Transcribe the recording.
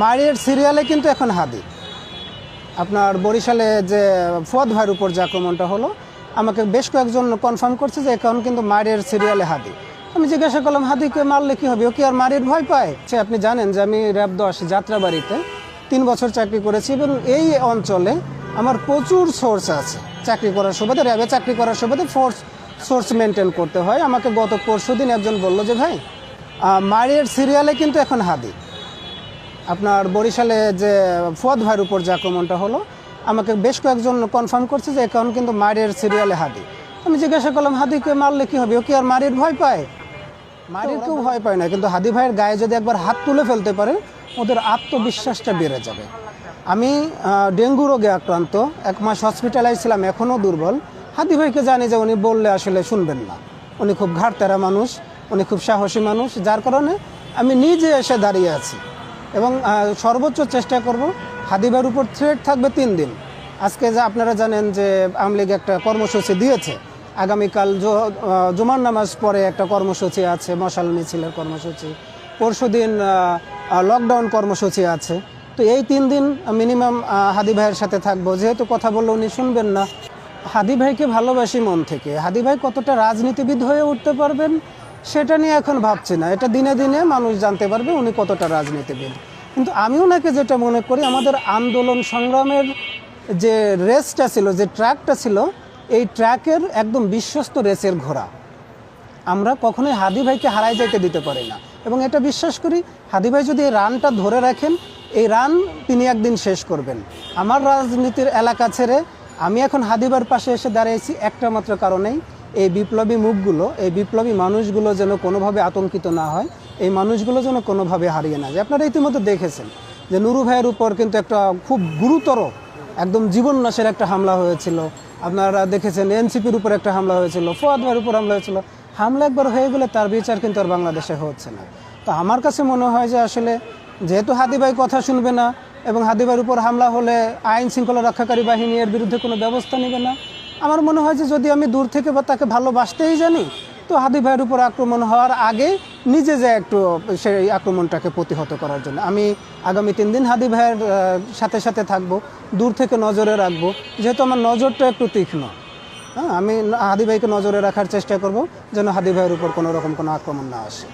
মায়ের সিরিয়ালে কিন্তু এখন হাদি আপনার বরিশালে যে ফুয়াদ ভাইয়ের উপর যে আক্রমণটা হলো, আমাকে বেশ কয়েকজন কনফার্ম করছে যে এখন কিন্তু মায়ের সিরিয়ালে হাদি। আমি জিজ্ঞাসা করলাম, হাদিকে মারলে কি হবে, ও কি আর মায়ের ভয় পায়? সে আপনি জানেন যে আমি র্যাব 10 যাত্রাবাড়িতে 3 বছর চাকরি করেছি এবং এই অঞ্চলে আমার প্রচুর সোর্স আছে। চাকরি করার সুবাদে, র্যাবে চাকরি করার সুবাদে সোর্স মেনটেন করতে হয়। আমাকে গত পরশুদিন একজন বলল যে ভাই, মায়ের সিরিয়ালে কিন্তু এখন হাদি। আপনার বরিশালে যে ফুয়াদ ভাইয়ের উপর যে আক্রমণটা হলো, আমাকে বেশ কয়েকজন কনফার্ম করছে যে এখন কিন্তু মায়ের সিরিয়ালে হাদি। আমি জিজ্ঞাসা করলাম, হাদিকে মারলে কি হবে, ও কি আর মায়ের ভয় পায়? মায়ের কেউ ভয় পায় না, কিন্তু হাদি ভাইয়ের গায়ে যদি একবার হাত তুলে ফেলতে পারে, ওদের আত্মবিশ্বাসটা বেড়ে যাবে। আমি ডেঙ্গু রোগে আক্রান্ত, 1 মাস হসপিটালাইজ ছিলাম, এখনও দুর্বল। হাদি ভাইকে জানি যে উনি বললে আসলে শুনবেন না। উনি খুব ঘাড়তেরা মানুষ, উনি খুব সাহসী মানুষ, যার কারণে আমি নিজে এসে দাঁড়িয়ে আছি এবং সর্বোচ্চ চেষ্টা করব। হাদি ভাইয়ের উপর থ্রেট থাকবে 3 দিন। আজকে যা আপনারা জানেন যে আওয়ামী লীগ একটা কর্মসূচি দিয়েছে, আগামীকাল জুমার নামাজ পরে একটা কর্মসূচি আছে, মশাল মিছিলের কর্মসূচি। পরশুদিন লকডাউন কর্মসূচি আছে। তো এই 3 দিন মিনিমাম হাদি ভাইয়ের সাথে থাকবো। যেহেতু কথা বললে উনি শুনবেন না, হাদি ভাইকে ভালোবাসি মন থেকে। হাদি ভাই কতটা রাজনীতিবিদ হয়ে উঠতে পারবেন সেটা নিয়ে এখন ভাবছি না, এটা দিনে দিনে মানুষ জানতে পারবে উনি কতটা রাজনীতিবিদ। কিন্তু আমি ওনাকে যেটা মনে করি, আমাদের আন্দোলন সংগ্রামের যে রেসটা ছিল, যে ট্র্যাকটা ছিল, এই ট্র্যাকের একদম বিশ্বস্ত রেসের ঘোড়া। আমরা কখনোই হাদি ভাইকে হারাই যাইতে দিতে পারি না এবং এটা বিশ্বাস করি, হাদি ভাই যদি এই রানটা ধরে রাখেন, এই রান তিনি একদিন শেষ করবেন। আমার রাজনীতির এলাকা ছেড়ে আমি এখন হাদি ভাইয়ের পাশে এসে দাঁড়িয়েছি একটা মাত্র কারণেই, এই বিপ্লবী মুখগুলো, এই বিপ্লবী মানুষগুলো যেন কোনোভাবে আতঙ্কিত না হয়, এই মানুষগুলো যেন কোনোভাবে হারিয়ে না যায়। আপনারা ইতিমধ্যে দেখেছেন যে নুরু ভাইয়ের উপর কিন্তু একটা খুব গুরুতর, একদম জীবননাশের একটা হামলা হয়েছিল। আপনারা দেখেছেন এনসিপির উপর একটা হামলা হয়েছিল, ফুয়াদ ভাইয়ের উপর হামলা হয়েছিল। হামলা একবার হয়ে গেলে তার বিচার কিন্তু আর বাংলাদেশে হচ্ছে না। তো আমার কাছে মনে হয় যে আসলে যেহেতু হাদি ভাই কথা শুনবে না এবং হাদি ভাইয়ের উপর হামলা হলে আইন শৃঙ্খলা রক্ষাকারী বাহিনী এর বিরুদ্ধে কোনো ব্যবস্থা নেবে না, আমার মনে হয় যে যদি আমি দূর থেকে বা তাকে ভালোবাসতেই জানি, তো হাদি ভাইয়ের উপর আক্রমণ হওয়ার আগে নিজে যে একটু সেই আক্রমণটাকে প্রতিহত করার জন্য আমি আগামী 3 দিন হাদি ভাইয়ের সাথে সাথে থাকবো, দূর থেকে নজরে রাখবো। যেহেতু আমার নজরটা একটু তীক্ষ্ণ, হ্যাঁ, আমি হাদি ভাইকে নজরে রাখার চেষ্টা করব যেন হাদি ভাইয়ের উপর কোনো রকম কোনো আক্রমণ না আসে।